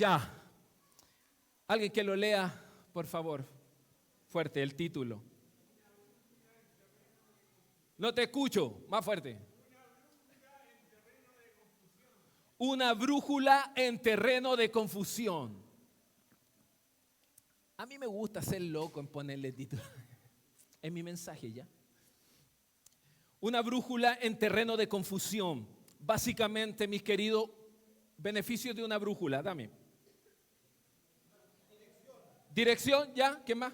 Ya. Alguien que lo lea, por favor. Fuerte, el título. No te escucho, más fuerte. Una brújula en terreno de confusión. A mí me gusta ser loco en ponerle título. Es mi mensaje ya. Una brújula en terreno de confusión. Básicamente, mis queridos, beneficios de una brújula. Dame. Dirección, ya. ¿Qué más?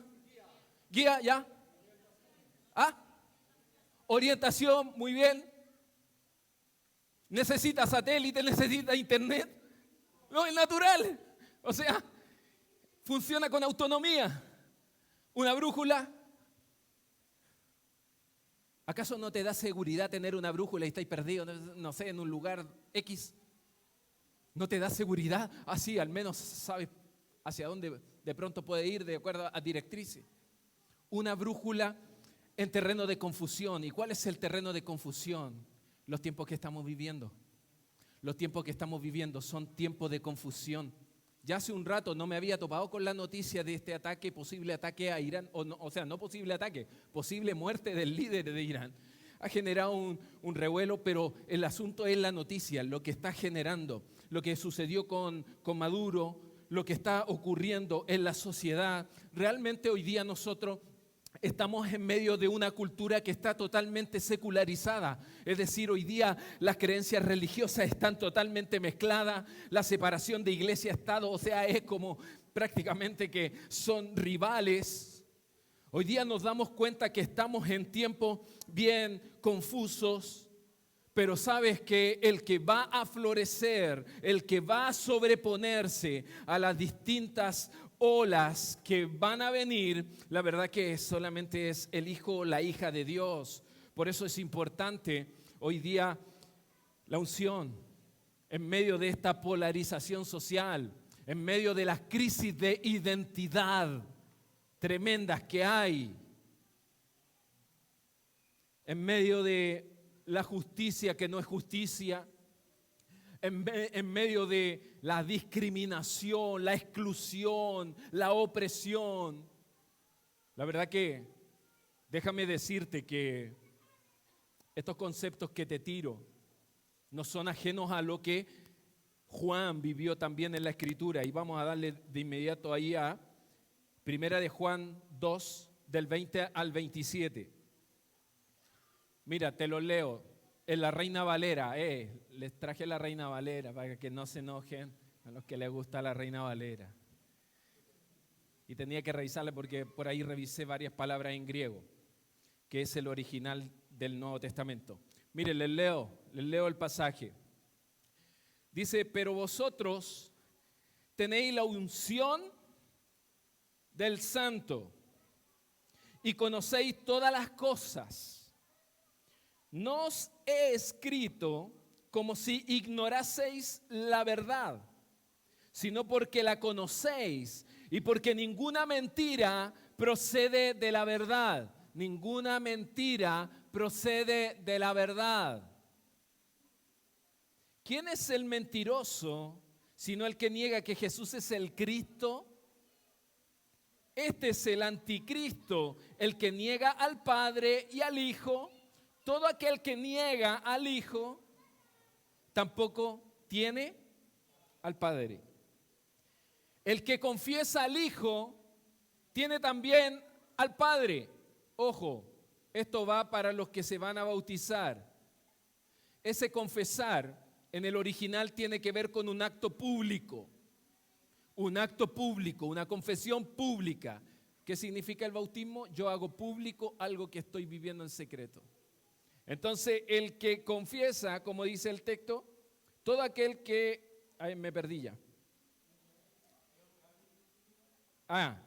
Guía, ya. ¿Ah? Orientación, muy bien. Necesita satélite, necesita internet. No, es natural. O sea, funciona con autonomía. Una brújula. ¿Acaso no te da seguridad tener una brújula y estáis perdidos, no sé, en un lugar X? ¿No te da seguridad? Así al menos sabes hacia dónde de pronto puede ir de acuerdo a directrices. Una brújula en terreno de confusión. ¿Y cuál es el terreno de confusión? Los tiempos que estamos viviendo. Los tiempos que estamos viviendo son tiempos de confusión. Ya hace un rato no me había topado con la noticia de este ataque, posible ataque a Irán, no posible ataque, posible muerte del líder de Irán. Ha generado un revuelo, pero el asunto es la noticia, lo que está generando, lo que sucedió con Maduro, lo que está ocurriendo en la sociedad. Realmente hoy día nosotros estamos en medio de una cultura que está totalmente secularizada. Es decir, hoy día las creencias religiosas están totalmente mezcladas, la separación de iglesia-estado, o sea, es como prácticamente que son rivales. Hoy día nos damos cuenta que estamos en tiempos bien confusos, pero sabes que el que va a florecer, el que va a sobreponerse a las distintas olas que van a venir, la verdad que solamente es el hijo o la hija de Dios. Por eso es importante hoy día la unción en medio de esta polarización social, en medio de las crisis de identidad tremendas que hay, en medio de la justicia que no es justicia, en medio de la discriminación, la exclusión, la opresión. La verdad que déjame decirte que estos conceptos que te tiro no son ajenos a lo que Juan vivió también en la Escritura. Y vamos a darle de inmediato ahí a Primera de Juan 2, del 20 al 27. Mira, te lo leo. En la Reina Valera, les traje la Reina Valera para que no se enojen a los que les gusta la Reina Valera. Y tenía que revisarla porque por ahí revisé varias palabras en griego, que es el original del Nuevo Testamento. Mire, les leo el pasaje. Dice, pero vosotros tenéis la unción del Santo y conocéis todas las cosas. No os he escrito como si ignoraseis la verdad, sino porque la conocéis y porque ninguna mentira procede de la verdad. Ninguna mentira procede de la verdad. ¿Quién es el mentiroso sino el que niega que Jesús es el Cristo? Este es el anticristo, el que niega al Padre y al Hijo. Todo aquel que niega al Hijo tampoco tiene al Padre. El que confiesa al Hijo tiene también al Padre. Ojo, esto va para los que se van a bautizar. Ese confesar en el original tiene que ver con un acto público. Un acto público, una confesión pública. ¿Qué significa el bautismo? Yo hago público algo que estoy viviendo en secreto. Entonces, el que confiesa, como dice el texto, todo aquel que... Ay, me perdí ya.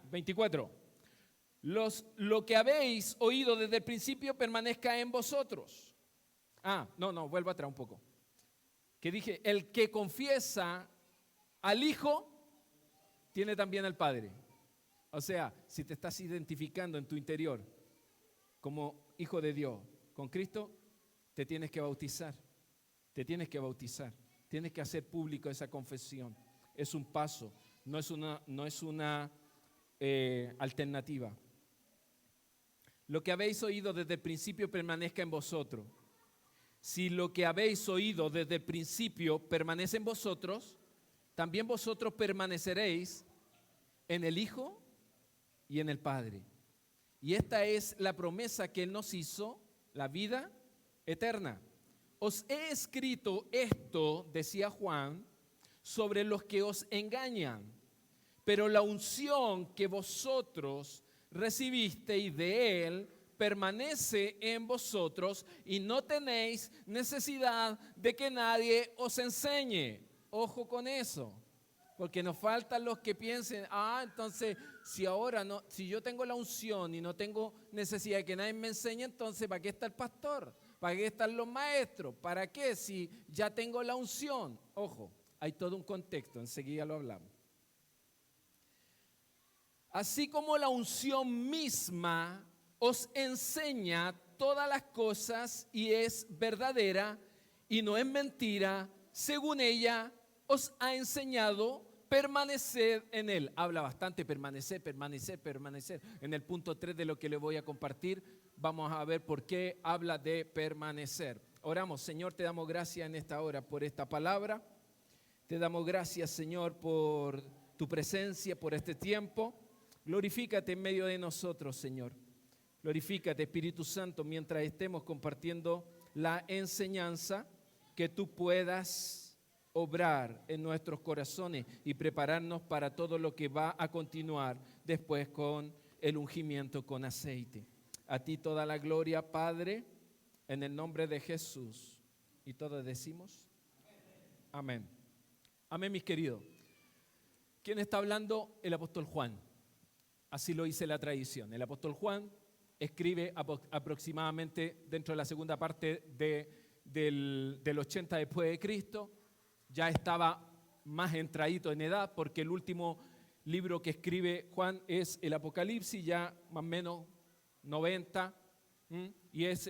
24. Lo que habéis oído desde el principio permanezca en vosotros. Vuelvo atrás un poco. Que dije, el que confiesa al Hijo, tiene también al Padre. O sea, si te estás identificando en tu interior como hijo de Dios, con Cristo, te tienes que bautizar. Te tienes que bautizar. Tienes que hacer público esa confesión. es un paso, no es una alternativa. Lo que habéis oído desde el principio permanezca en vosotros. Si lo que habéis oído desde el principio permanece en vosotros, también vosotros permaneceréis en el Hijo y en el Padre. Y esta es la promesa que Él nos hizo, la vida eterna. Os he escrito esto, decía Juan, sobre los que os engañan, pero la unción que vosotros recibisteis de Él permanece en vosotros y no tenéis necesidad de que nadie os enseñe. Ojo con eso, porque nos faltan los que piensen, entonces si yo tengo la unción y no tengo necesidad de que nadie me enseñe, entonces ¿para qué está el pastor? ¿Para qué están los maestros? ¿Para qué si ya tengo la unción? Ojo, hay todo un contexto, enseguida lo hablamos. Así como la unción misma os enseña todas las cosas y es verdadera y no es mentira, según ella os ha enseñado, permaneced en Él. Habla bastante, permanecer. En el punto 3 de lo que le voy a compartir, vamos a ver por qué habla de permanecer. Oramos. Señor, te damos gracias en esta hora por esta palabra. Te damos gracias, Señor, por tu presencia, por este tiempo. Glorifícate en medio de nosotros, Señor. Glorifícate, Espíritu Santo, mientras estemos compartiendo la enseñanza, que tú puedas obrar en nuestros corazones y prepararnos para todo lo que va a continuar después con el ungimiento con aceite. A ti toda la gloria, Padre, en el nombre de Jesús. Y todos decimos, amén. Amén, mis queridos. ¿Quién está hablando? El apóstol Juan. Así lo dice la tradición. El apóstol Juan escribe aproximadamente dentro de la segunda parte del 80 después de Cristo. Ya estaba más entradito en edad, porque el último libro que escribe Juan es el Apocalipsis, ya más o menos 90, y es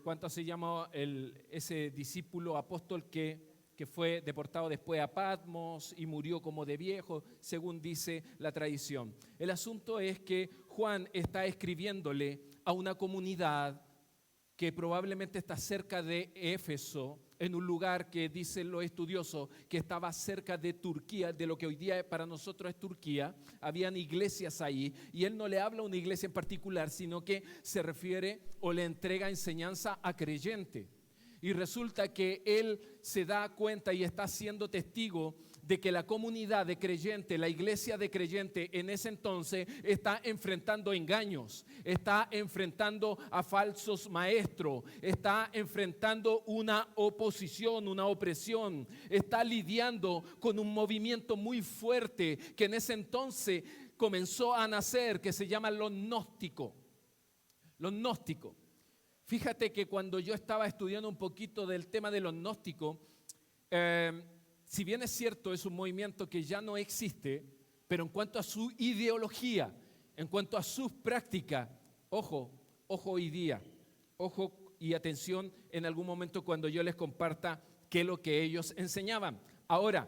¿cuánto se llama? Ese discípulo apóstol que fue deportado después a Patmos y murió como de viejo, según dice la tradición. El asunto es que Juan está escribiéndole a una comunidad que probablemente está cerca de Éfeso, en un lugar que dicen los estudiosos que estaba cerca de Turquía, de lo que hoy día para nosotros es Turquía. Habían iglesias ahí, y él no le habla a una iglesia en particular, sino que se refiere o le entrega enseñanza a creyentes. Y resulta que él se da cuenta y está siendo testigo de que la comunidad de creyentes, la iglesia de creyentes en ese entonces está enfrentando engaños, está enfrentando a falsos maestros, está enfrentando una oposición, una opresión, está lidiando con un movimiento muy fuerte que en ese entonces comenzó a nacer, que se llama los gnósticos. Los gnósticos. Fíjate que cuando yo estaba estudiando un poquito del tema de los gnósticos, si bien es cierto, es un movimiento que ya no existe, pero en cuanto a su ideología, en cuanto a sus prácticas, ojo hoy día, ojo y atención en algún momento cuando yo les comparta qué es lo que ellos enseñaban. Ahora,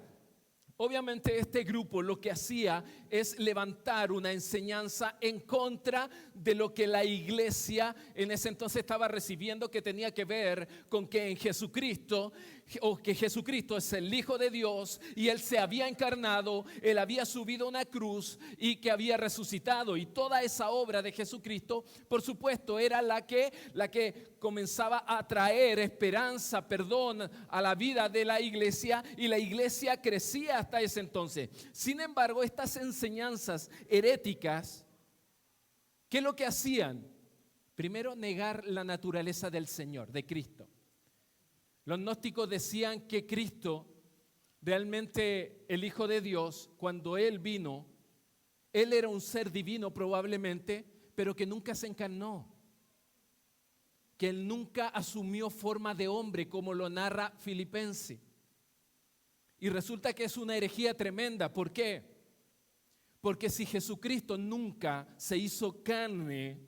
obviamente este grupo lo que hacía es levantar una enseñanza en contra de lo que la iglesia en ese entonces estaba recibiendo, que tenía que ver con que en Jesucristo, o que Jesucristo es el Hijo de Dios y Él se había encarnado, Él había subido a una cruz y que había resucitado, y toda esa obra de Jesucristo, por supuesto, era la que comenzaba a traer esperanza, perdón a la vida de la iglesia, y la iglesia crecía hasta ese entonces. Sin embargo, estas enseñanzas heréticas, ¿qué es lo que hacían? Primero, negar la naturaleza del Señor, de Cristo. Los gnósticos decían que Cristo, realmente el Hijo de Dios, cuando Él vino, Él era un ser divino probablemente, pero que nunca se encarnó, que Él nunca asumió forma de hombre, como lo narra Filipenses. Y resulta que es una herejía tremenda. ¿Por qué? Porque si Jesucristo nunca se hizo carne,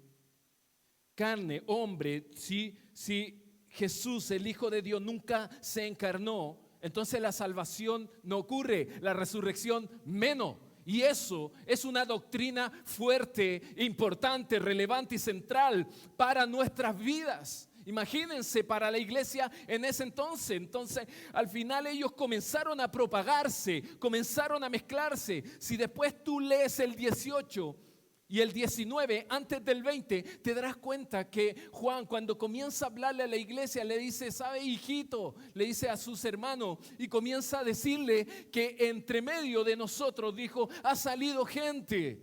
hombre, si Jesús, el Hijo de Dios, nunca se encarnó, entonces la salvación no ocurre, la resurrección menos. Y eso es una doctrina fuerte, importante, relevante y central para nuestras vidas. Imagínense para la iglesia en ese entonces. Entonces, al final ellos comenzaron a propagarse, comenzaron a mezclarse. Si después tú lees el 18 y el 19, antes del 20, te darás cuenta que Juan, cuando comienza a hablarle a la iglesia, le dice, ¿sabe, hijito? Le dice a sus hermanos y comienza a decirle que entre medio de nosotros, dijo, ha salido gente.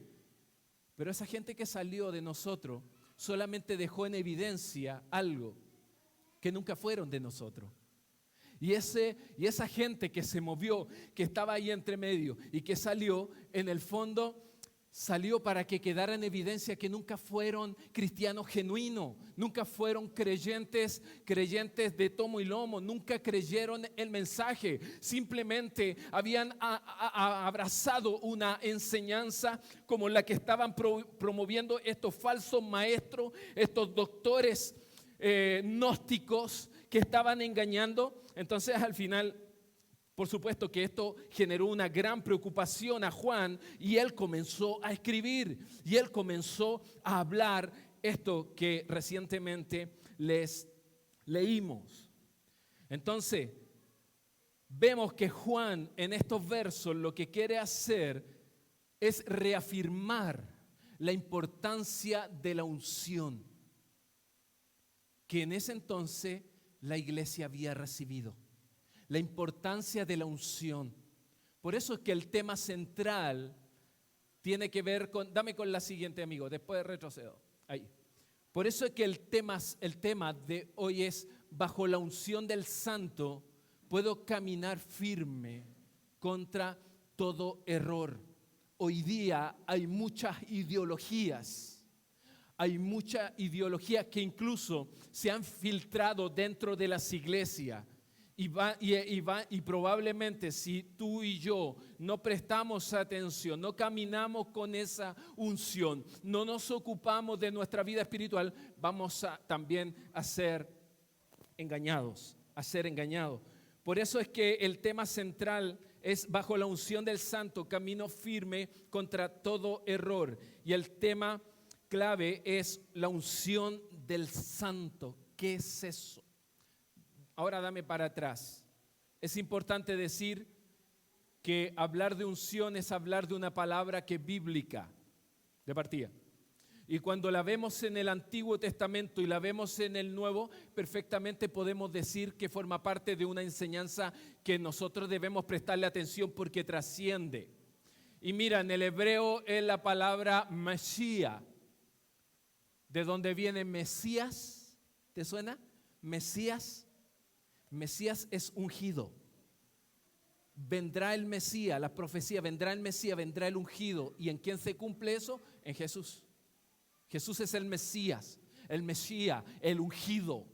Pero esa gente que salió de nosotros solamente dejó en evidencia algo que nunca fueron de nosotros. Y esa gente que se movió, que estaba ahí entre medio y que salió, en el fondo salió para que quedara en evidencia que nunca fueron cristianos genuinos, nunca fueron creyentes de tomo y lomo, nunca creyeron el mensaje, simplemente habían abrazado una enseñanza como la que estaban promoviendo estos falsos maestros, estos doctores gnósticos que estaban engañando. Entonces al final, por supuesto que esto generó una gran preocupación a Juan y él comenzó a escribir y él comenzó a hablar esto que recientemente les leímos. Entonces, vemos que Juan en estos versos lo que quiere hacer es reafirmar la importancia de la unción que en ese entonces la iglesia había recibido. La importancia de la unción. Por eso es que el tema central tiene que ver con, dame con la siguiente, amigo, después retrocedo. Ahí. Por eso es que el tema de hoy es, bajo la unción del Santo, puedo caminar firme contra todo error. Hoy día hay muchas ideologías. Hay mucha ideología que incluso se han filtrado dentro de las iglesias. Y probablemente si tú y yo no prestamos atención, no caminamos con esa unción, no nos ocupamos de nuestra vida espiritual, vamos también a ser engañados, Por eso es que el tema central es bajo la unción del Santo, camino firme contra todo error. Y el tema clave es la unción del Santo. ¿Qué es eso? Ahora dame para atrás. Es importante decir que hablar de unción es hablar de una palabra que es bíblica, de partida. Y cuando la vemos en el Antiguo Testamento y la vemos en el Nuevo, perfectamente podemos decir que forma parte de una enseñanza que nosotros debemos prestarle atención porque trasciende. Y mira, en el hebreo es la palabra Mesías, de donde viene Mesías. ¿Te suena? Mesías. Mesías es ungido. Vendrá el Mesías, la profecía, vendrá el Mesías, vendrá el ungido. ¿Y en quién se cumple eso? En Jesús. Jesús es el Mesías, el ungido.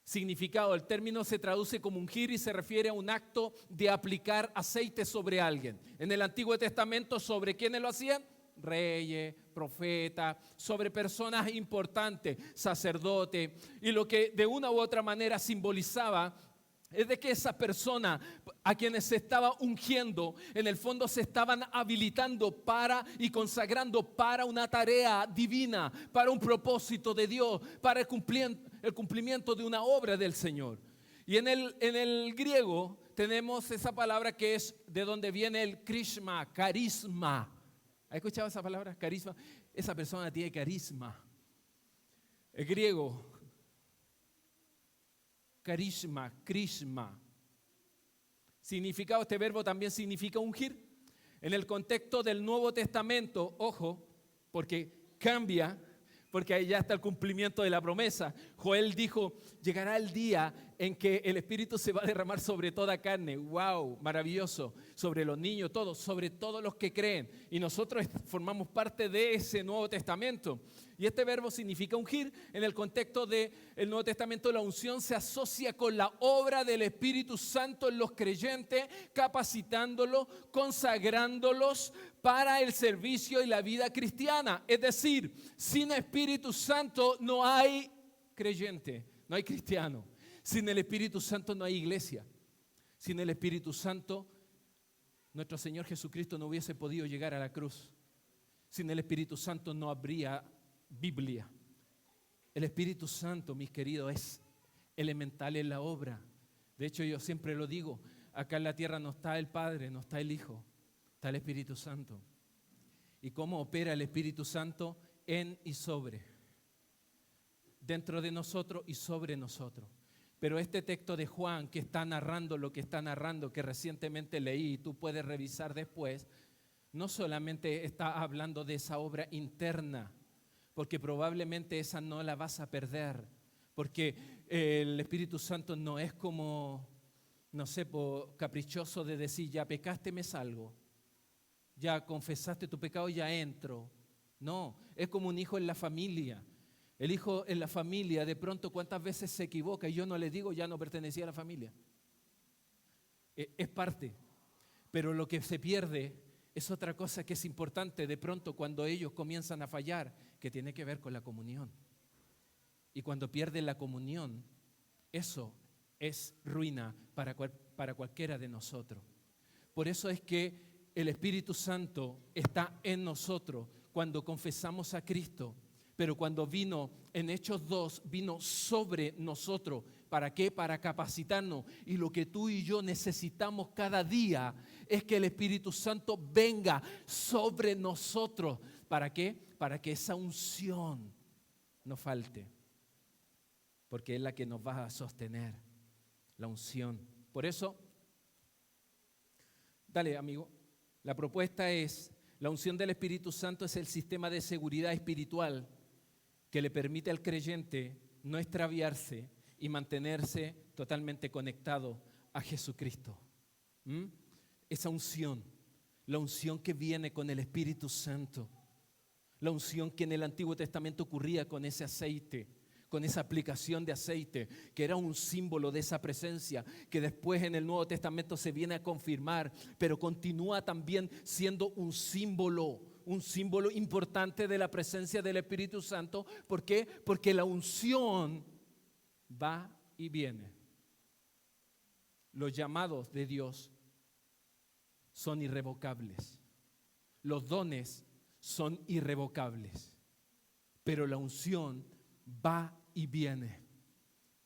Significado, el término se traduce como ungir y se refiere a un acto de aplicar aceite sobre alguien. En el Antiguo Testamento, ¿sobre quiénes lo hacían? Reyes, profetas, sobre personas importantes, sacerdotes, y lo que de una u otra manera simbolizaba es de que esa persona a quienes se estaba ungiendo, en el fondo se estaban habilitando para y consagrando para una tarea divina, para un propósito de Dios, para el cumplimiento de una obra del Señor. Y en el griego tenemos esa palabra que es de donde viene el carisma. ¿Has escuchado esa palabra? Carisma. Esa persona tiene carisma. El griego, carisma, crisma. Significado, este verbo también significa ungir. En el contexto del Nuevo Testamento, ojo, porque cambia, porque ahí ya está el cumplimiento de la promesa. Joel dijo, llegará el día en que el Espíritu se va a derramar sobre toda carne. ¡Wow! Maravilloso. Sobre los niños, todos, sobre todos los que creen. Y nosotros formamos parte de ese Nuevo Testamento. Y este verbo significa ungir. En el contexto del Nuevo Testamento, la unción se asocia con la obra del Espíritu Santo en los creyentes, capacitándolos, consagrándolos para el servicio y la vida cristiana. Es decir, sin Espíritu Santo no hay creyente, no hay cristiano. Sin el Espíritu Santo no hay iglesia. Sin el Espíritu Santo, nuestro Señor Jesucristo no hubiese podido llegar a la cruz. Sin el Espíritu Santo no habría Biblia. El Espíritu Santo, mis queridos, es elemental en la obra. De hecho, yo siempre lo digo, acá en la tierra no está el Padre, no está el Hijo, está el Espíritu Santo. ¿Y cómo opera el Espíritu Santo? En y sobre. Dentro de nosotros y sobre nosotros. Pero este texto de Juan que está narrando lo que está narrando, que recientemente leí y tú puedes revisar después, no solamente está hablando de esa obra interna, porque probablemente esa no la vas a perder, porque el Espíritu Santo no es como, no sé, caprichoso de decir, ya pecaste, me salgo, ya confesaste tu pecado, ya entro. No, es como un hijo en la familia. El hijo en la familia de pronto cuántas veces se equivoca y yo no le digo ya no pertenecía a la familia. Es parte, pero lo que se pierde es otra cosa que es importante de pronto cuando ellos comienzan a fallar, que tiene que ver con la comunión. Y cuando pierden la comunión, eso es ruina para cualquiera de nosotros. Por eso es que el Espíritu Santo está en nosotros cuando confesamos a Cristo. Pero cuando vino en Hechos 2, vino sobre nosotros. ¿Para qué? Para capacitarnos. Y lo que tú y yo necesitamos cada día es que el Espíritu Santo venga sobre nosotros. ¿Para qué? Para que esa unción no falte. Porque es la que nos va a sostener, la unción. Por eso, dale amigo, la propuesta es, la unción del Espíritu Santo es el sistema de seguridad espiritual que le permite al creyente no extraviarse y mantenerse totalmente conectado a Jesucristo. Esa unción, la unción que viene con el Espíritu Santo, la unción que en el Antiguo Testamento ocurría con ese aceite, con esa aplicación de aceite, que era un símbolo de esa presencia, que después en el Nuevo Testamento se viene a confirmar, pero continúa también siendo un símbolo importante de la presencia del Espíritu Santo. ¿Por qué? Porque la unción va y viene. Los llamados de Dios son irrevocables. Los dones son irrevocables. Pero la unción va y viene.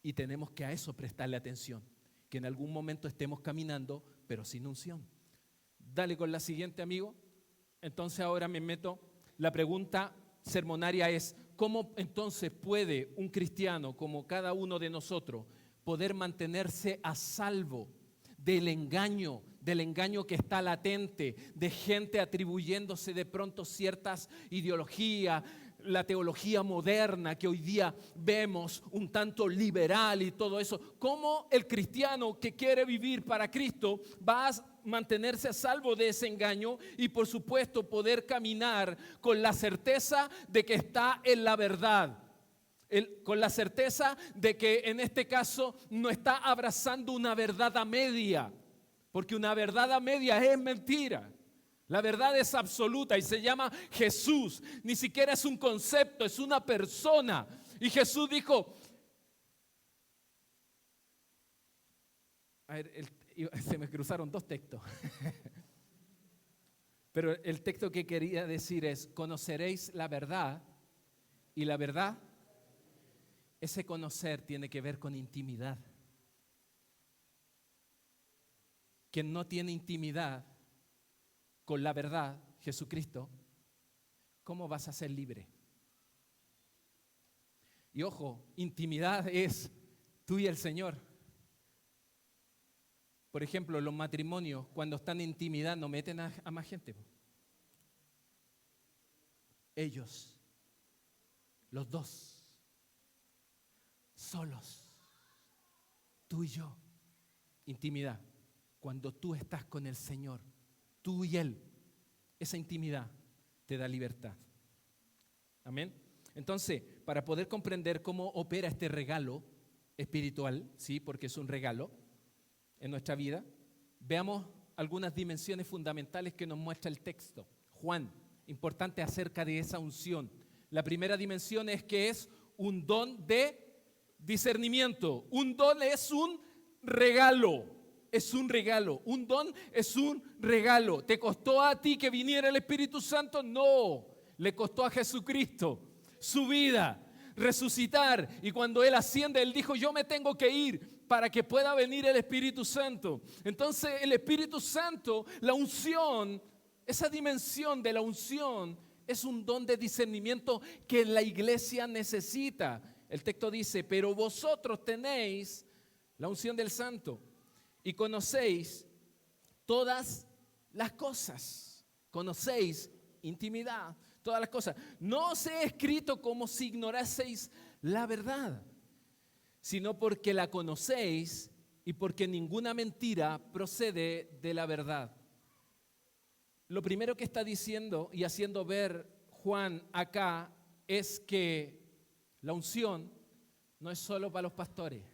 Y tenemos que a eso prestarle atención. Que en algún momento estemos caminando, pero sin unción. Dale con la siguiente, amigo. Entonces ahora me meto, la pregunta sermonaria es, ¿cómo entonces puede un cristiano como cada uno de nosotros poder mantenerse a salvo del engaño que está latente, de gente atribuyéndose de pronto ciertas ideologías, la teología moderna que hoy día vemos un tanto liberal y todo eso? ¿Cómo el cristiano que quiere vivir para Cristo va a mantenerse a salvo de ese engaño y por supuesto poder caminar con la certeza de que está en la verdad? Con la certeza de que en este caso no está abrazando una verdad a media, porque una verdad a media es mentira. La verdad es absoluta y se llama Jesús. Ni siquiera es un concepto, es una persona. Y Jesús dijo, a ver, se me cruzaron dos textos. Pero el texto que quería decir es, conoceréis la verdad, y la verdad, ese conocer tiene que ver con intimidad. Quien no tiene intimidad con la verdad, Jesucristo, ¿cómo vas a ser libre? Y ojo, intimidad es tú y el Señor. Por ejemplo, los matrimonios, cuando están en intimidad, no meten a más gente. Ellos, los dos, solos, tú y yo, intimidad. Cuando tú estás con el Señor, tú y Él, esa intimidad te da libertad. Amén. Entonces, para poder comprender cómo opera este regalo espiritual, ¿sí? Porque es un regalo en nuestra vida, veamos algunas dimensiones fundamentales que nos muestra el texto. Juan, importante acerca de esa unción. La primera dimensión es que es un don de discernimiento. Un don es un regalo. es un regalo. Un don es un regalo. ¿Te costó a ti que viniera el Espíritu Santo? No. Le costó a Jesucristo su vida, resucitar. Y cuando Él asciende, Él dijo, yo me tengo que ir para que pueda venir el Espíritu Santo. Entonces el Espíritu Santo, la unción, esa dimensión de la unción es un don de discernimiento que la iglesia necesita. El texto dice, pero vosotros tenéis la unción del Santo y conocéis todas las cosas. Conocéis intimidad, todas las cosas. No os he escrito como si ignoraseis la verdad, sino porque la conocéis y porque ninguna mentira procede de la verdad. Lo primero que está diciendo y haciendo ver Juan acá es que la unción no es solo para los pastores,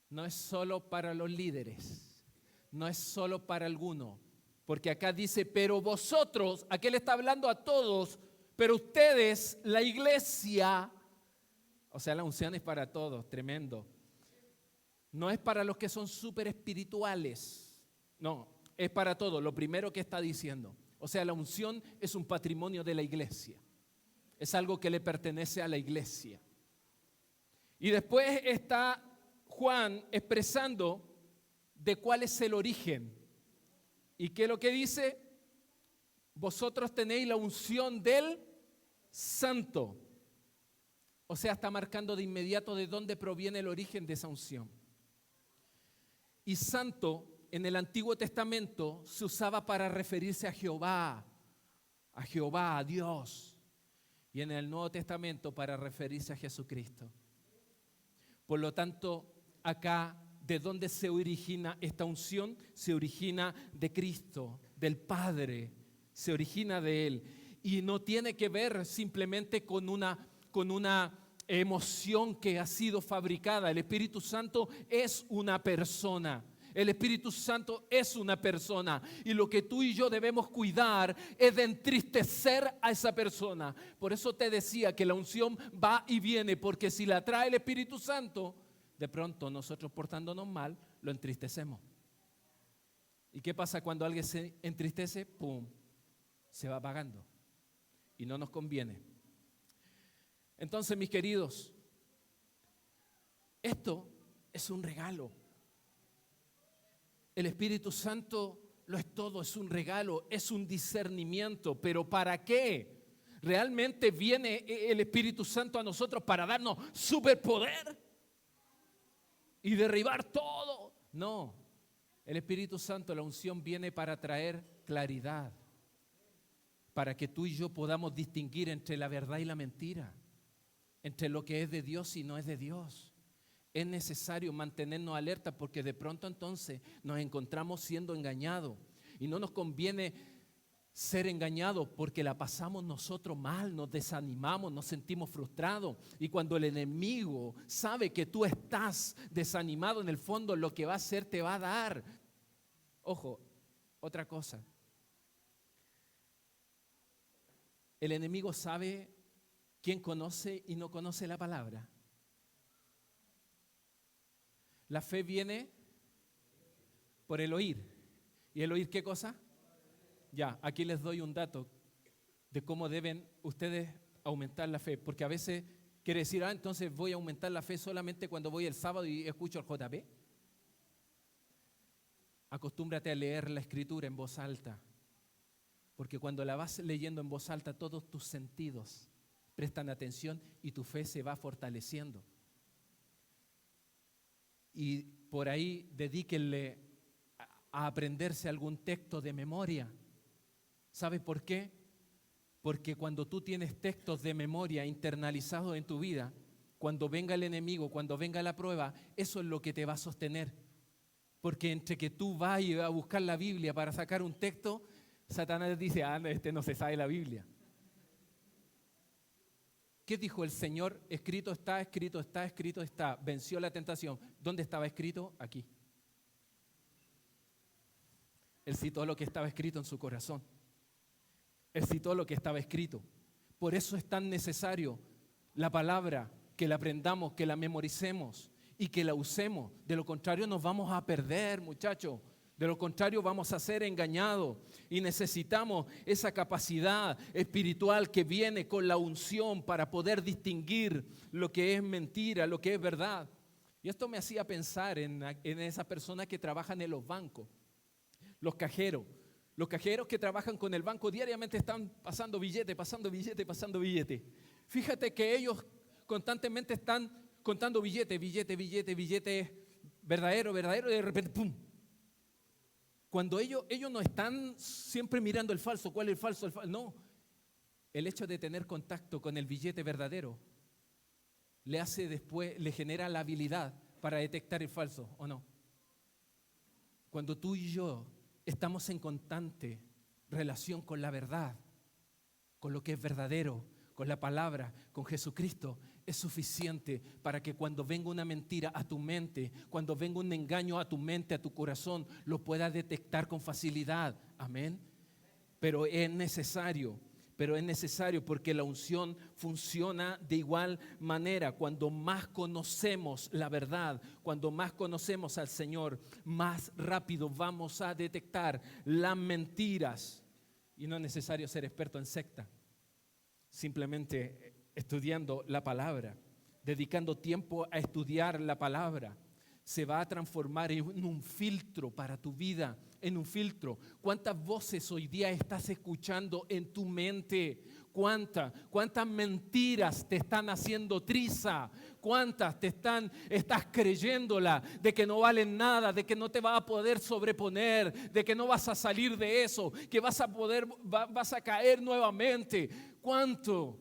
no es solo para los líderes, no es solo para algunos, porque acá dice, pero vosotros, ¿a qué le está hablando? A todos, pero ustedes, la iglesia, o sea, la unción es para todos, tremendo. No es para los que son súper espirituales, no, es para todos, lo primero que está diciendo. O sea, la unción es un patrimonio de la iglesia, es algo que le pertenece a la iglesia. Y después está Juan expresando de cuál es el origen. ¿Y qué es lo que dice? Vosotros tenéis la unción del Santo. O sea, está marcando de inmediato de dónde proviene el origen de esa unción. Y santo en el Antiguo Testamento se usaba para referirse a Jehová, a Dios. Y en el Nuevo Testamento para referirse a Jesucristo. Por lo tanto, acá, ¿de dónde se origina esta unción? Se origina de Cristo, del Padre, se origina de Él. Y no tiene que ver simplemente con una emoción que ha sido fabricada. El Espíritu Santo es una persona. El Espíritu Santo es una persona y lo que tú y yo debemos cuidar es de entristecer a esa persona. Por eso te decía que la unción va y viene, porque si la trae el Espíritu Santo, de pronto nosotros portándonos mal, lo entristecemos. ¿Y qué pasa cuando alguien se entristece? ¡Pum! Se va apagando y no nos conviene. Entonces, mis queridos, esto es un regalo. El Espíritu Santo lo es todo, es un regalo, es un discernimiento. ¿Pero para qué? ¿Realmente viene el Espíritu Santo a nosotros para darnos superpoder y derribar todo? No, el Espíritu Santo, la unción viene para traer claridad, para que tú y yo podamos distinguir entre la verdad y la mentira, entre lo que es de Dios y no es de Dios. Es necesario mantenernos alerta porque de pronto entonces nos encontramos siendo engañados y no nos conviene ser engañados porque la pasamos nosotros mal, nos desanimamos, nos sentimos frustrados y cuando el enemigo sabe que tú estás desanimado, en el fondo lo que va a hacer te va a dar. Ojo, otra cosa. El enemigo sabe quién conoce y no conoce la palabra. La fe viene por el oír. ¿Y el oír qué cosa? Ya, aquí les doy un dato de cómo deben ustedes aumentar la fe. Porque a veces quiere decir, entonces voy a aumentar la fe solamente cuando voy el sábado y escucho al JP. Acostúmbrate a leer la Escritura en voz alta. Porque cuando la vas leyendo en voz alta, todos tus sentidos prestan atención y tu fe se va fortaleciendo. Y por ahí dedíquenle a aprenderse algún texto de memoria. ¿Sabes por qué? Porque cuando tú tienes textos de memoria internalizados en tu vida, cuando venga el enemigo, cuando venga la prueba, eso es lo que te va a sostener. Porque entre que tú vas a buscar la Biblia para sacar un texto, Satanás dice, este no se sabe la Biblia. ¿Qué dijo el Señor? Escrito está, escrito está, escrito está. Venció la tentación. ¿Dónde estaba escrito? Aquí. Él citó lo que estaba escrito en su corazón. Él citó lo que estaba escrito. Por eso es tan necesario la palabra, que la aprendamos, que la memoricemos y que la usemos. De lo contrario nos vamos a perder, muchachos. De lo contrario vamos a ser engañados y necesitamos esa capacidad espiritual que viene con la unción para poder distinguir lo que es mentira, lo que es verdad. Y esto me hacía pensar en esas personas que trabajan en los bancos, los cajeros. Los cajeros que trabajan con el banco diariamente están pasando billete, pasando billete, pasando billete. Fíjate que ellos constantemente están contando billete, verdadero, y de repente ¡pum! Cuando ellos no están siempre mirando el falso, ¿cuál es el falso? No, el hecho de tener contacto con el billete verdadero le genera la habilidad para detectar el falso, ¿o no? Cuando tú y yo estamos en constante relación con la verdad, con lo que es verdadero, con la palabra, con Jesucristo, es suficiente para que cuando venga una mentira a tu mente, cuando venga un engaño a tu mente, a tu corazón, lo puedas detectar con facilidad. Amén. Pero es necesario porque la unción funciona de igual manera. Cuando más conocemos la verdad, cuando más conocemos al Señor, más rápido vamos a detectar las mentiras. Y no es necesario ser experto en secta. Simplemente estudiando la palabra, dedicando tiempo a estudiar la palabra, se va a transformar en un filtro para tu vida, en un filtro. ¿Cuántas voces hoy día estás escuchando en tu mente? ¿Cuántas mentiras te están haciendo triza? ¿Cuántas estás creyéndola de que no valen nada, de que no te vas a poder sobreponer, de que no vas a salir de eso, que vas a caer nuevamente? ¿Cuánto?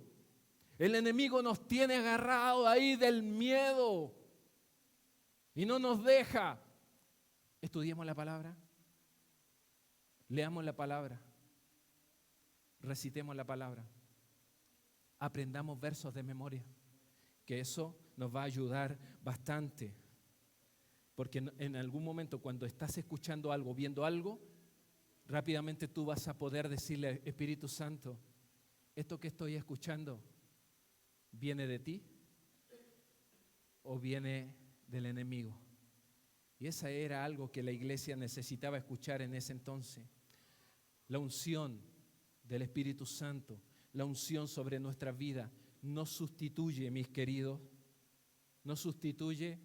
El enemigo nos tiene agarrado ahí del miedo y no nos deja. Estudiemos la palabra, leamos la palabra, recitemos la palabra, aprendamos versos de memoria, que eso nos va a ayudar bastante. Porque en algún momento cuando estás escuchando algo, viendo algo, rápidamente tú vas a poder decirle: Espíritu Santo, ¿esto que estoy escuchando viene de ti o viene del enemigo? Y esa era algo que la iglesia necesitaba escuchar en ese entonces. La unción del Espíritu Santo, la unción sobre nuestra vida, no sustituye, mis queridos, no sustituye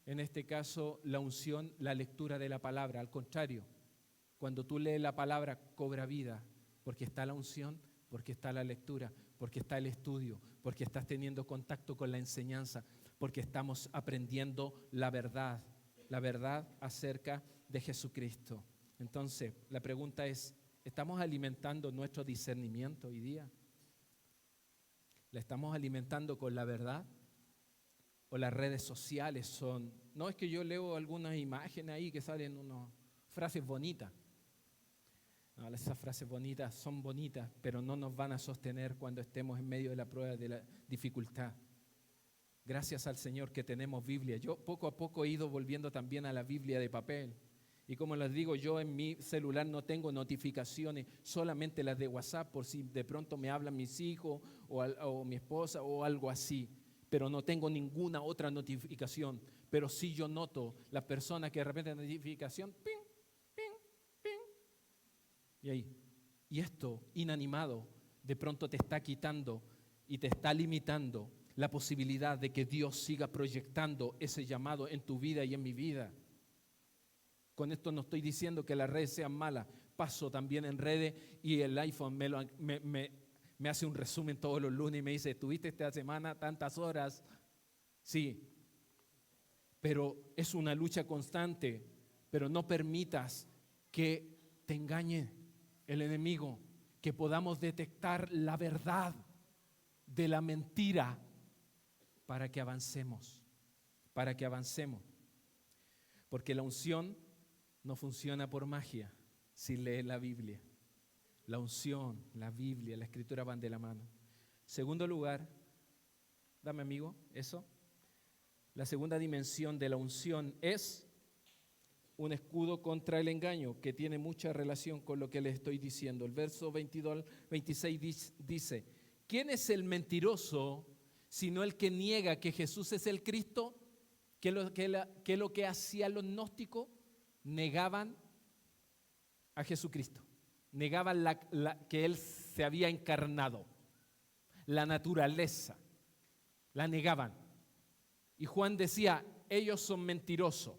en este caso la unción, la lectura de la palabra. Al contrario, cuando tú lees la palabra cobra vida, porque está la unción, porque está la lectura, porque está el estudio, porque estás teniendo contacto con la enseñanza, porque estamos aprendiendo la verdad acerca de Jesucristo. Entonces, la pregunta es: ¿estamos alimentando nuestro discernimiento hoy día? ¿La estamos alimentando con la verdad? ¿O las redes sociales son? No, es que yo leo algunas imágenes ahí que salen unas frases bonitas. No, esas frases bonitas son bonitas, pero no nos van a sostener cuando estemos en medio de la prueba, de la dificultad. Gracias al Señor que tenemos Biblia. Yo poco a poco he ido volviendo también a la Biblia de papel. Y como les digo, yo en mi celular no tengo notificaciones, solamente las de WhatsApp, por si de pronto me hablan mis hijos o mi esposa o algo así. Pero no tengo ninguna otra notificación. Pero sí yo noto las personas que de repente notificación, ping, ping, ping. Y ahí. Y esto inanimado de pronto te está quitando y te está limitando la posibilidad de que Dios siga proyectando ese llamado en tu vida y en mi vida. Con esto no estoy diciendo que las redes sean malas. Paso también en redes y el iPhone me hace un resumen todos los lunes y me dice: ¿tuviste esta semana tantas horas? Sí, pero es una lucha constante. Pero no permitas que te engañe el enemigo, que podamos detectar la verdad de la mentira para que avancemos, porque la unción no funciona por magia si lees la Biblia. La unción, la Biblia, la Escritura van de la mano. Segundo lugar, dame amigo, eso. La segunda dimensión de la unción es un escudo contra el engaño, que tiene mucha relación con lo que les estoy diciendo. El verso 22 al 26 dice: ¿quién es el mentiroso sino el que niega que Jesús es el Cristo? ¿Qué es lo que hacían los gnósticos? Negaban a Jesucristo. Negaban que Él se había encarnado. La naturaleza. La negaban. Y Juan decía, ellos son mentirosos.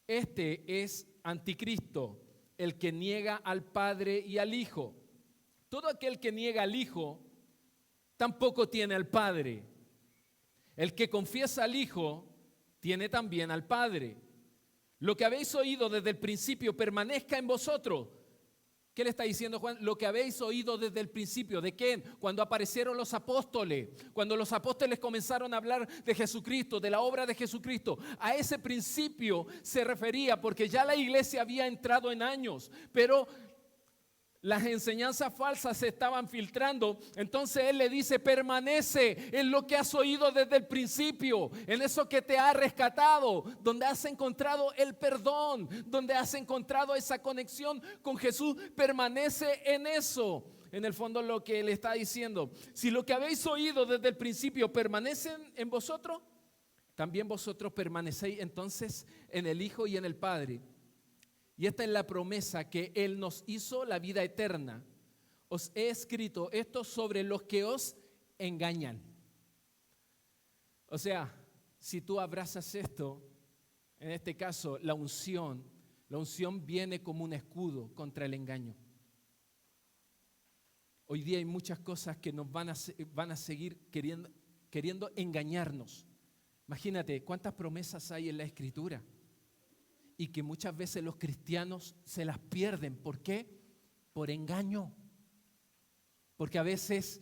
Este es anticristo, el que niega al Padre y al Hijo. Todo aquel que niega al Hijo tampoco tiene al Padre. El que confiesa al Hijo tiene también al Padre. Lo que habéis oído desde el principio permanezca en vosotros. ¿Qué le está diciendo Juan? Lo que habéis oído desde el principio. ¿De quién? Cuando aparecieron los apóstoles. Cuando los apóstoles comenzaron a hablar de Jesucristo, de la obra de Jesucristo. A ese principio se refería porque ya la iglesia había entrado en años. Pero las enseñanzas falsas se estaban filtrando. Entonces Él le dice, permanece en lo que has oído desde el principio, en eso que te ha rescatado, donde has encontrado el perdón, donde has encontrado esa conexión con Jesús. Permanece en eso. En el fondo lo que Él está diciendo, si lo que habéis oído desde el principio permanece en vosotros, también vosotros permanecéis entonces en el Hijo y en el Padre. Y esta es la promesa que Él nos hizo, la vida eterna. Os he escrito esto sobre los que os engañan. O sea, si tú abrazas esto, en este caso la unción viene como un escudo contra el engaño. Hoy día hay muchas cosas que nos van a seguir queriendo engañarnos. Imagínate cuántas promesas hay en la Escritura. Y que muchas veces los cristianos se las pierden. ¿Por qué? Por engaño. Porque a veces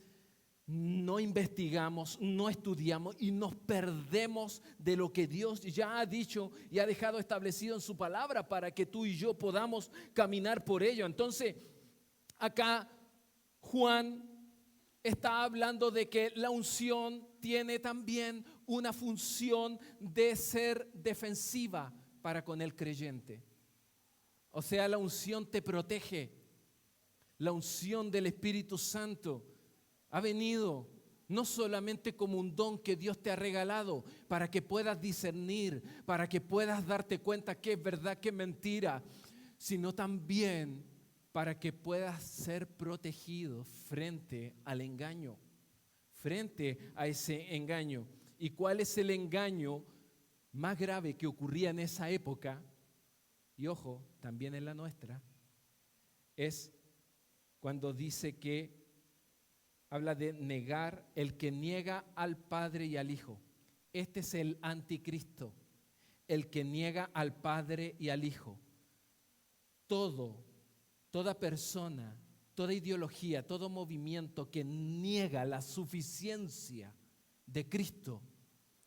no investigamos, no estudiamos y nos perdemos de lo que Dios ya ha dicho y ha dejado establecido en su palabra para que tú y yo podamos caminar por ello. Entonces, acá Juan está hablando de que la unción tiene también una función de ser defensiva para con el creyente. O sea, la unción te protege. La unción del Espíritu Santo ha venido no solamente como un don que Dios te ha regalado para que puedas discernir, para que puedas darte cuenta qué es verdad, qué es mentira, sino también para que puedas ser protegido frente al engaño, frente a ese engaño. ¿Y cuál es el engaño más grave que ocurría en esa época? Y ojo, también en la nuestra, es cuando dice que habla de negar, el que niega al Padre y al Hijo. Este es el anticristo, el que niega al Padre y al Hijo. Toda persona, toda ideología, todo movimiento que niega la suficiencia de Cristo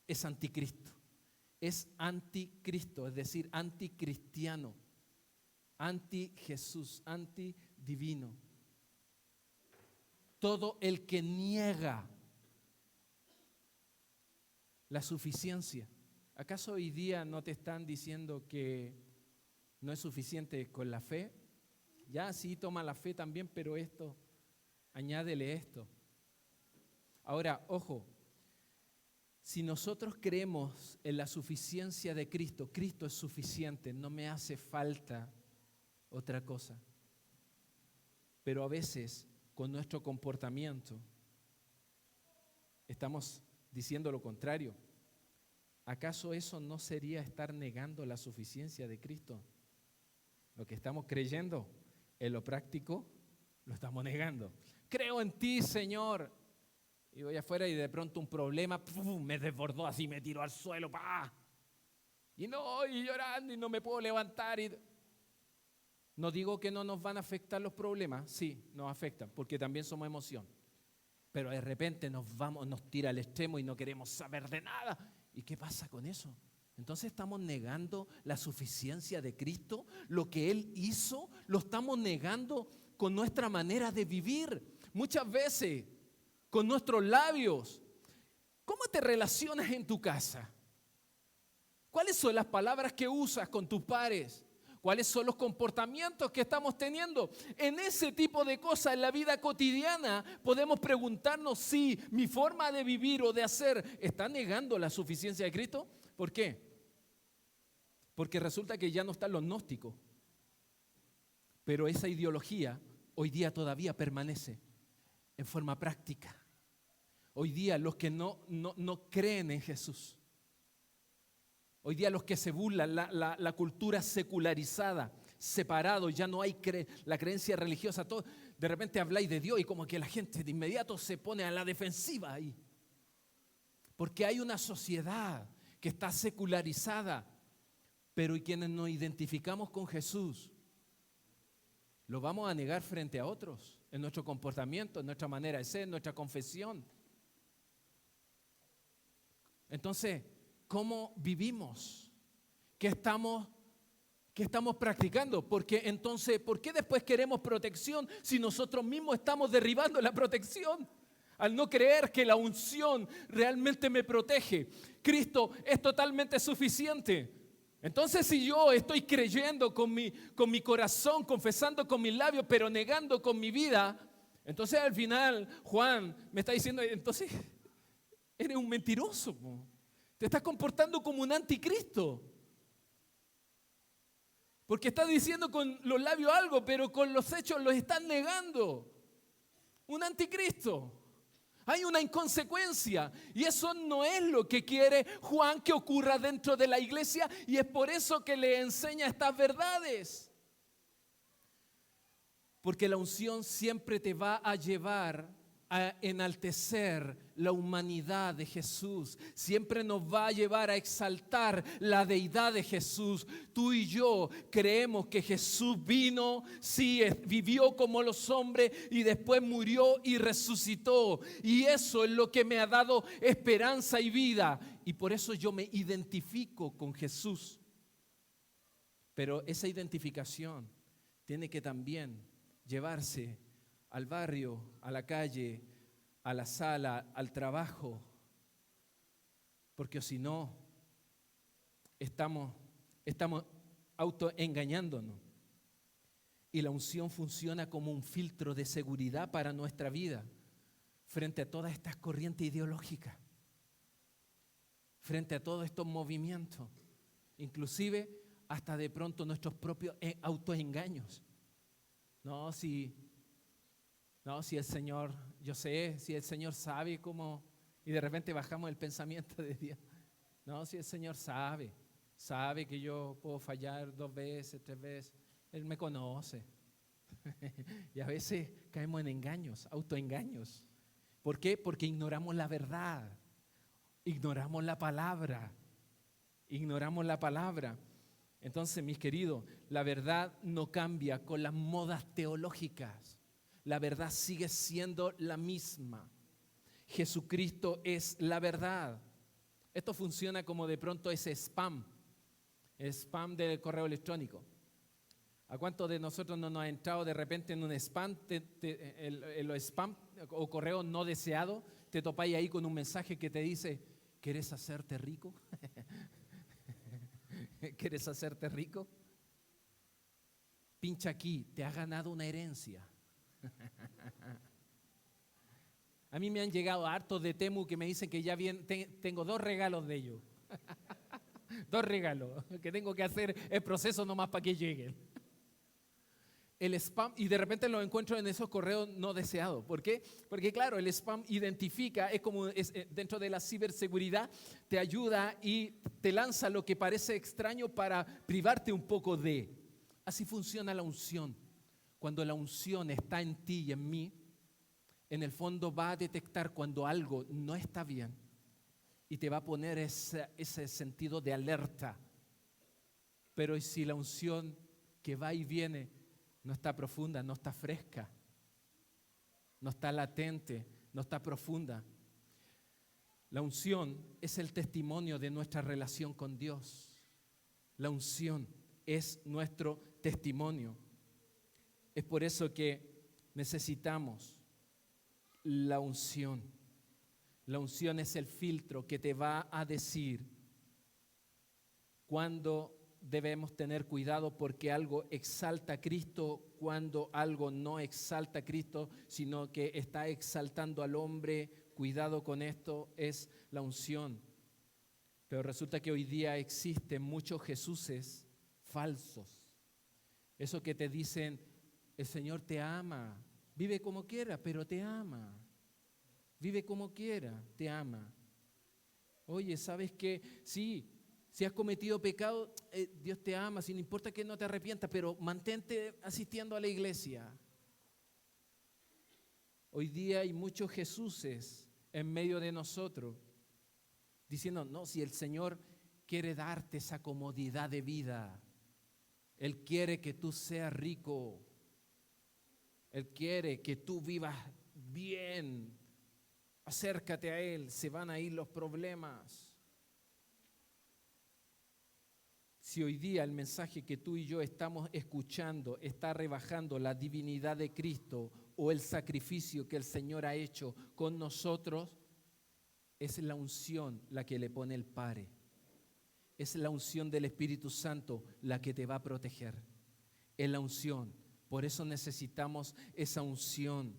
es anticristo. Es anticristo, es decir, anticristiano, anti-Jesús, antidivino. Todo el que niega la suficiencia. ¿Acaso hoy día no te están diciendo que no es suficiente con la fe? Ya sí, toma la fe también, pero esto, añádele esto. Ahora, ojo. Si nosotros creemos en la suficiencia de Cristo, Cristo es suficiente, no me hace falta otra cosa. Pero a veces, con nuestro comportamiento, estamos diciendo lo contrario. ¿Acaso eso no sería estar negando la suficiencia de Cristo? Lo que estamos creyendo en lo práctico, lo estamos negando. Creo en ti, Señor. Y voy afuera y de pronto un problema me desbordó así, me tiró al suelo. ¡Pah! Y llorando y no me puedo levantar. No digo que no nos van a afectar los problemas, sí, nos afectan, porque también somos emoción. Pero de repente nos tira al extremo y no queremos saber de nada. ¿Y qué pasa con eso? Entonces estamos negando la suficiencia de Cristo, lo que Él hizo, lo estamos negando con nuestra manera de vivir. Muchas veces con nuestros labios. ¿Cómo te relacionas en tu casa? ¿Cuáles son las palabras que usas con tus pares? ¿Cuáles son los comportamientos que estamos teniendo? En ese tipo de cosas, en la vida cotidiana, podemos preguntarnos si mi forma de vivir o de hacer está negando la suficiencia de Cristo. ¿Por qué? Porque resulta que ya no están los gnósticos, pero esa ideología hoy día todavía permanece en forma práctica. Hoy día los que no creen en Jesús, hoy día los que se burlan, la cultura secularizada, separado, ya no hay la creencia religiosa, todo, de repente habláis de Dios y como que la gente de inmediato se pone a la defensiva ahí. Porque hay una sociedad que está secularizada, pero y quienes nos identificamos con Jesús, lo vamos a negar frente a otros, en nuestro comportamiento, en nuestra manera de ser, en nuestra confesión. Entonces, ¿cómo vivimos? ¿Qué estamos practicando? Porque entonces, ¿por qué después queremos protección si nosotros mismos estamos derribando la protección? Al no creer que la unción realmente me protege. Cristo es totalmente suficiente. Entonces, si yo estoy creyendo con mi corazón, confesando con mis labios, pero negando con mi vida, entonces al final Juan me está diciendo, entonces eres un mentiroso. Te estás comportando como un anticristo. Porque estás diciendo con los labios algo, pero con los hechos los estás negando. Un anticristo. Hay una inconsecuencia y eso no es lo que quiere Juan que ocurra dentro de la iglesia y es por eso que le enseña estas verdades. Porque la unción siempre te va a llevar a enaltecer la humanidad de Jesús. Siempre nos va a llevar a exaltar la deidad de Jesús. Tú y yo creemos que Jesús vino, sí, vivió como los hombres y después murió y resucitó. Y eso es lo que me ha dado esperanza y vida. Y por eso yo me identifico con Jesús. Pero esa identificación tiene que también llevarse al barrio, a la calle, a la sala, al trabajo, porque si no, estamos autoengañándonos. Y la unción funciona como un filtro de seguridad para nuestra vida frente a todas estas corrientes ideológicas, frente a todos estos movimientos, inclusive hasta de pronto nuestros propios autoengaños. No, si el Señor, yo sé, si el Señor sabe cómo, y de repente bajamos el pensamiento de Dios. No, si el Señor sabe que yo puedo fallar 2 veces, 3 veces, Él me conoce. Y a veces caemos en engaños, autoengaños. ¿Por qué? Porque ignoramos la verdad, ignoramos la palabra. Entonces, mis queridos, la verdad no cambia con las modas teológicas. La verdad sigue siendo la misma. Jesucristo es la verdad. Esto funciona como de pronto ese spam del correo electrónico. ¿A cuántos de nosotros no nos ha entrado de repente en un spam, en los spam o correo no deseado? Te topáis ahí con un mensaje que te dice, ¿quieres hacerte rico? ¿Quieres hacerte rico? Pincha aquí, te has ganado una herencia. A mí me han llegado hartos de Temu que me dicen que ya tengo 2 regalos de ellos. 2 regalos, que tengo que hacer el proceso nomás para que lleguen. El spam, y de repente lo encuentro en esos correos no deseados. ¿Por qué? Porque claro, el spam identifica, dentro de la ciberseguridad, te ayuda y te lanza lo que parece extraño para privarte un poco de. Así funciona la unción. Cuando la unción está en ti y en mí, en el fondo va a detectar cuando algo no está bien y te va a poner ese sentido de alerta. Pero si la unción que va y viene no está profunda, no está fresca, no está latente, no está profunda. La unción es el testimonio de nuestra relación con Dios. La unción es nuestro testimonio. Es por eso que necesitamos la unción. La unción es el filtro que te va a decir cuándo debemos tener cuidado porque algo exalta a Cristo, cuando algo no exalta a Cristo, sino que está exaltando al hombre. Cuidado con esto, es la unción. Pero resulta que hoy día existen muchos Jesuses falsos. Eso que te dicen, el Señor te ama, vive como quiera, pero te ama. Vive como quiera, te ama. Oye, ¿sabes qué? Sí, si has cometido pecado, Dios te ama, si no importa que no te arrepientas, pero mantente asistiendo a la iglesia. Hoy día hay muchos Jesuses en medio de nosotros, diciendo, no, si el Señor quiere darte esa comodidad de vida, Él quiere que tú seas rico, Él quiere que tú vivas bien, acércate a Él, se van a ir los problemas. Si hoy día el mensaje que tú y yo estamos escuchando está rebajando la divinidad de Cristo o el sacrificio que el Señor ha hecho con nosotros, es la unción la que le pone el pare. Es la unción del Espíritu Santo la que te va a proteger. Es la unción. Por eso necesitamos esa unción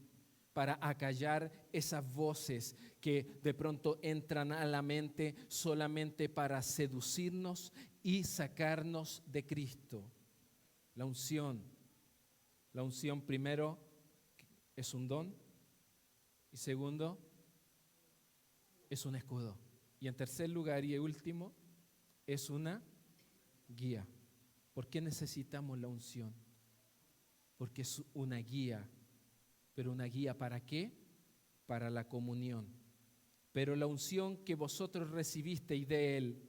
para acallar esas voces que de pronto entran a la mente solamente para seducirnos y sacarnos de Cristo. La unción primero es un don y segundo es un escudo. Y en tercer lugar y último es una guía. ¿Por qué necesitamos la unción? Porque es una guía. ¿Pero una guía para qué? Para la comunión. Pero la unción que vosotros recibisteis de Él,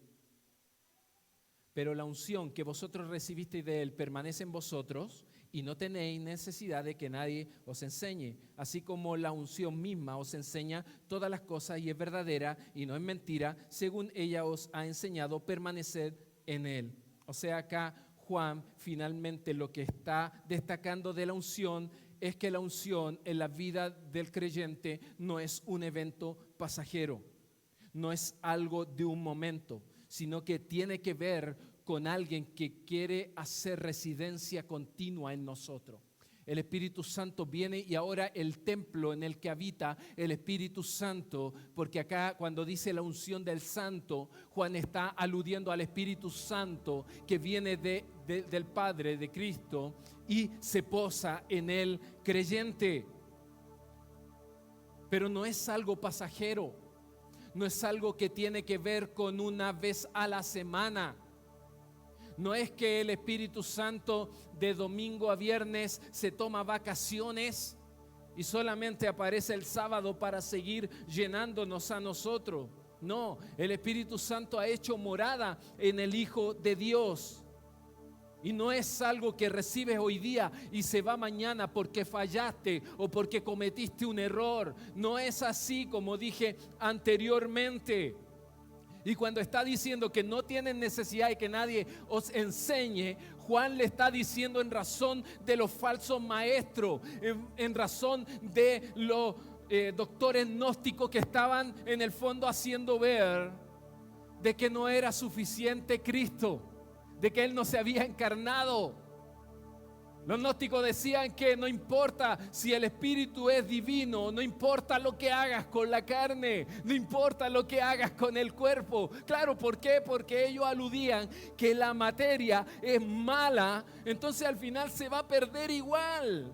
permanece en vosotros y no tenéis necesidad de que nadie os enseñe. Así como la unción misma os enseña todas las cosas y es verdadera y no es mentira, según ella os ha enseñado, permaneced en Él. O sea, acá Juan finalmente lo que está destacando de la unción es que la unción en la vida del creyente no es un evento pasajero, no es algo de un momento, sino que tiene que ver con alguien que quiere hacer residencia continua en nosotros. El Espíritu Santo viene y ahora el templo en el que habita el Espíritu Santo, porque acá cuando dice la unción del Santo, Juan está aludiendo al Espíritu Santo que viene del Padre, de Cristo, y se posa en el creyente. Pero no es algo pasajero, no es algo que tiene que ver con una vez a la semana. No es que el Espíritu Santo de domingo a viernes se toma vacaciones y solamente aparece el sábado para seguir llenándonos a nosotros. No, el Espíritu Santo ha hecho morada en el Hijo de Dios. Y no es algo que recibes hoy día y se va mañana porque fallaste o porque cometiste un error. No es así, como dije anteriormente. Y cuando está diciendo que no tienen necesidad de que nadie os enseñe, Juan le está diciendo en razón de los falsos maestros, en razón de los doctores gnósticos que estaban en el fondo haciendo ver de que no era suficiente Cristo, de que Él no se había encarnado. Los gnósticos decían que no importa si el Espíritu es divino, no importa lo que hagas con la carne, no importa lo que hagas con el cuerpo. Claro, ¿por qué? Porque ellos aludían que la materia es mala, entonces al final se va a perder igual.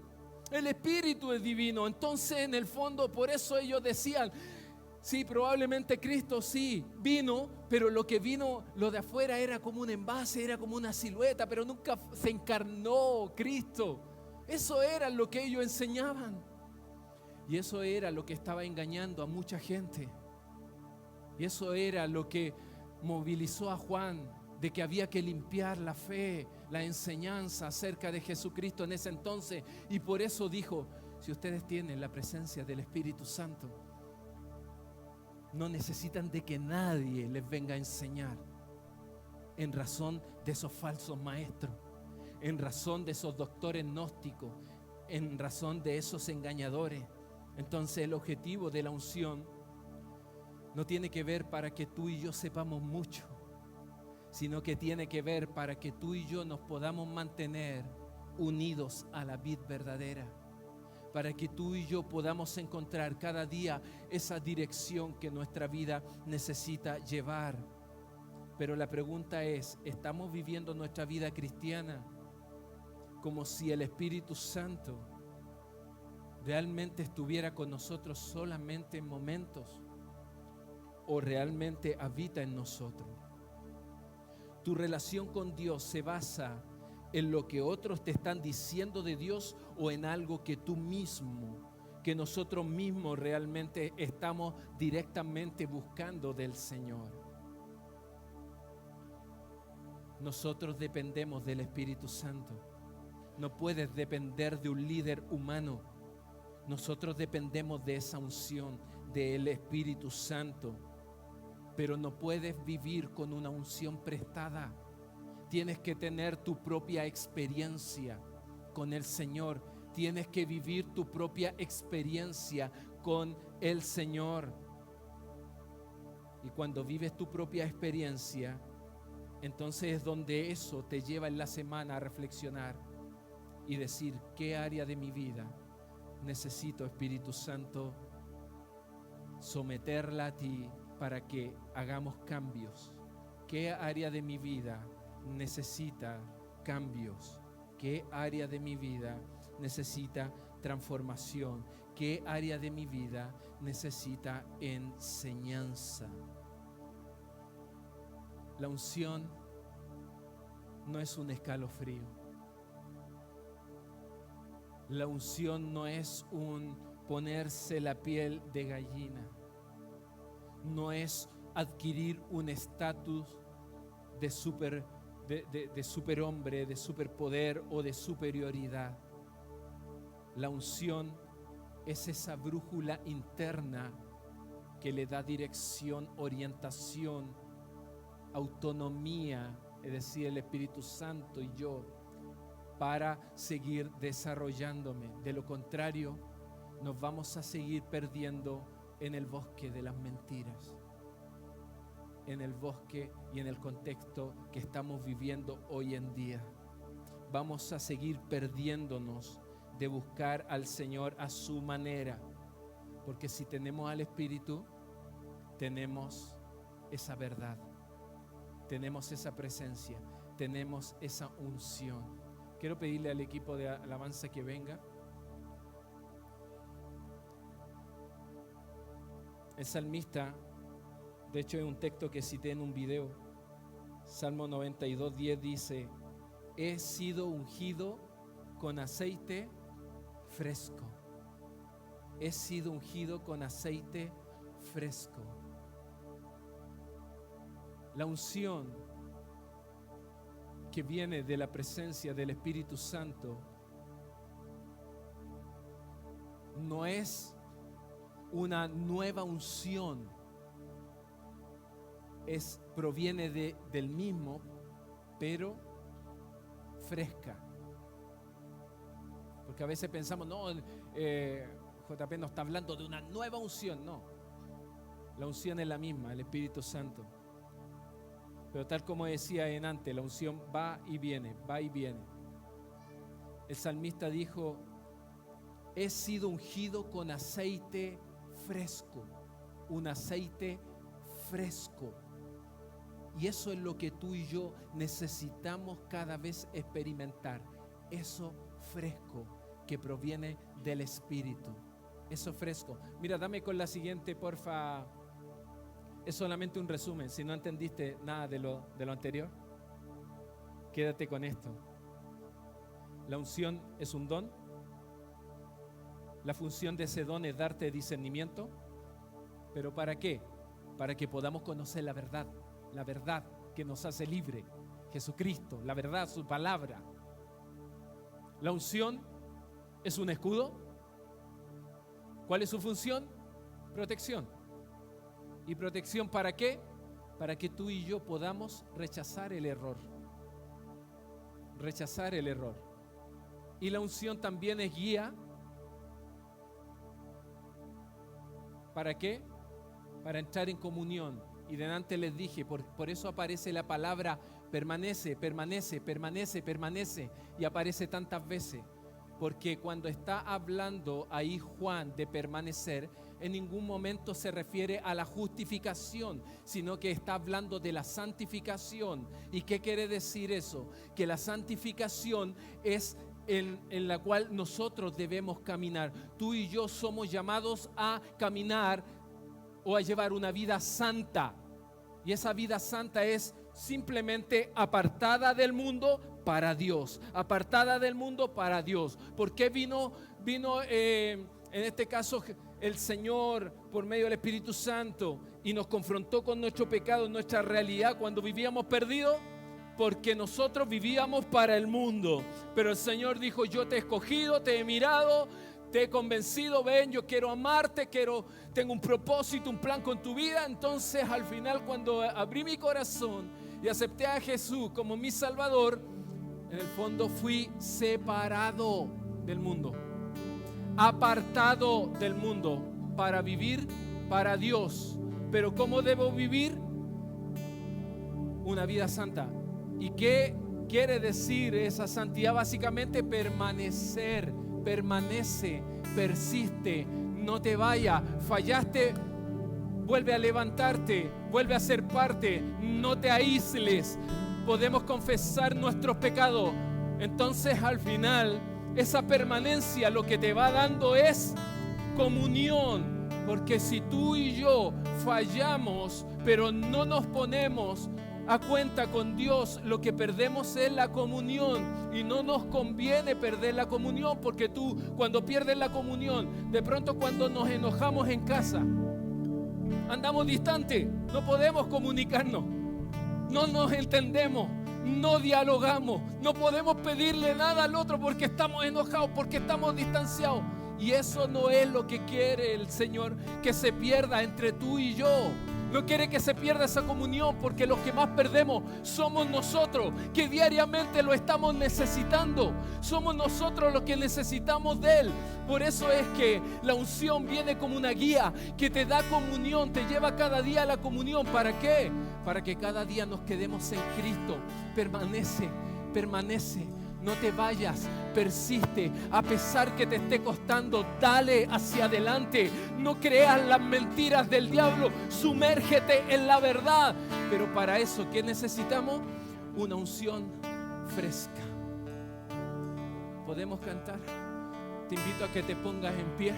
El Espíritu es divino, entonces en el fondo por eso ellos decían, sí, probablemente Cristo sí vino, pero lo que vino, lo de afuera era como un envase, era como una silueta, pero nunca se encarnó Cristo. Eso era lo que ellos enseñaban. Y eso era lo que estaba engañando a mucha gente. Y eso era lo que movilizó a Juan, de que había que limpiar la fe, la enseñanza acerca de Jesucristo en ese entonces. Y por eso dijo, si ustedes tienen la presencia del Espíritu Santo, no necesitan de que nadie les venga a enseñar, en razón de esos falsos maestros, en razón de esos doctores gnósticos, en razón de esos engañadores. Entonces el objetivo de la unción no tiene que ver para que tú y yo sepamos mucho, sino que tiene que ver para que tú y yo nos podamos mantener unidos a la vid verdadera, para que tú y yo podamos encontrar cada día esa dirección que nuestra vida necesita llevar. Pero la pregunta es, ¿estamos viviendo nuestra vida cristiana como si el Espíritu Santo realmente estuviera con nosotros solamente en momentos o realmente habita en nosotros? Tu relación con Dios se basa en lo que otros te están diciendo de Dios o en algo que tú mismo, que nosotros mismos realmente estamos directamente buscando del Señor. Nosotros dependemos del Espíritu Santo. No puedes depender de un líder humano. Nosotros dependemos de esa unción, del Espíritu Santo. Pero no puedes vivir con una unción prestada. Tienes que tener tu propia experiencia con el Señor. Tienes que vivir tu propia experiencia con el Señor. Y cuando vives tu propia experiencia, entonces es donde eso te lleva en la semana a reflexionar y decir, ¿qué área de mi vida necesito, Espíritu Santo, someterla a ti para que hagamos cambios? ¿Qué área de mi vida necesita cambios? ¿Qué área de mi vida necesita transformación? ¿Qué área de mi vida necesita enseñanza? La unción no es un escalofrío. La unción no es un ponerse la piel de gallina. No es adquirir un estatus de superhombre, de superpoder o de superioridad. La unción es esa brújula interna que le da dirección, orientación, autonomía, es decir, el Espíritu Santo y yo, para seguir desarrollándome. De lo contrario, nos vamos a seguir perdiendo en el bosque de las mentiras, en el bosque y en el contexto que estamos viviendo hoy en día. Vamos a seguir perdiéndonos de buscar al Señor a su manera, porque si tenemos al Espíritu, tenemos esa verdad, tenemos esa presencia, tenemos esa unción. Quiero pedirle al equipo de alabanza que venga. El salmista, de hecho es un texto que cité en un video, Salmo 92:10 dice: he sido ungido con aceite fresco. He sido ungido con aceite fresco. La unción que viene de la presencia del Espíritu Santo no es una nueva unción, proviene del mismo, pero fresca. Porque a veces pensamos, no, JP nos está hablando de una nueva unción. No, la unción es la misma, el Espíritu Santo. Pero tal como decía en antes, la unción va y viene, va y viene. El salmista dijo: he sido ungido con aceite fresco, un aceite fresco. Y eso es lo que tú y yo necesitamos cada vez experimentar, eso fresco que proviene del Espíritu, eso fresco. Mira, dame con la siguiente, porfa. Es solamente un resumen, si no entendiste nada de lo anterior, quédate con esto. La unción es un don. La función de ese don es darte discernimiento. ¿Pero para qué? Para que podamos conocer la verdad que nos hace libre, Jesucristo, la verdad, su palabra. La unción es un escudo. ¿Cuál es su función? Protección. ¿Y protección para qué? Para que tú y yo podamos rechazar el error. Rechazar el error. Y la unción también es guía. ¿Para qué? Para entrar en comunión. Y delante les dije, por eso aparece la palabra permanece, permanece, permanece, permanece. Y aparece tantas veces. Porque cuando está hablando ahí Juan de permanecer, en ningún momento se refiere a la justificación, sino que está hablando de la santificación. ¿Y qué quiere decir eso? Que la santificación es en la cual nosotros debemos caminar. Tú y yo somos llamados a caminar o a llevar una vida santa. Y esa vida santa es simplemente apartada del mundo para Dios. Apartada del mundo para Dios. ¿Por qué vino en este caso el Señor por medio del Espíritu Santo y nos confrontó con nuestro pecado, nuestra realidad cuando vivíamos perdidos? Porque nosotros vivíamos para el mundo, pero el Señor dijo: yo te he escogido, te he mirado, te he convencido, ven, yo quiero amarte, tengo un propósito, un plan con tu vida. Entonces al final, cuando abrí mi corazón y acepté a Jesús como mi Salvador, en el fondo fui separado del mundo, apartado del mundo para vivir para Dios. Pero ¿cómo debo vivir? Una vida santa. ¿Y qué quiere decir esa santidad? Básicamente permanecer. Permanece, persiste, no te vayas. Fallaste, vuelve a levantarte, vuelve a ser parte, no te aísles. Podemos confesar nuestros pecados. Entonces al final esa permanencia lo que te va dando es comunión. Porque si tú y yo fallamos, pero no nos ponemos a cuenta con Dios, lo que perdemos es la comunión. Y no nos conviene perder la comunión, porque tú, cuando pierdes la comunión, de pronto cuando nos enojamos en casa, andamos distantes, no podemos comunicarnos, no nos entendemos, no dialogamos, no podemos pedirle nada al otro porque estamos enojados, porque estamos distanciados. Y eso no es lo que quiere el Señor, que se pierda entre tú y yo. No quiere que se pierda esa comunión, porque los que más perdemos somos nosotros, que diariamente lo estamos necesitando. Somos nosotros los que necesitamos de Él. Por eso es que la unción viene como una guía que te da comunión, te lleva cada día a la comunión. ¿Para qué? Para que cada día nos quedemos en Cristo. Permanece, permanece. No te vayas, persiste, a pesar que te esté costando, dale hacia adelante. No creas las mentiras del diablo, sumérgete en la verdad. Pero para eso, ¿qué necesitamos? Una unción fresca. ¿Podemos cantar? Te invito a que te pongas en pie.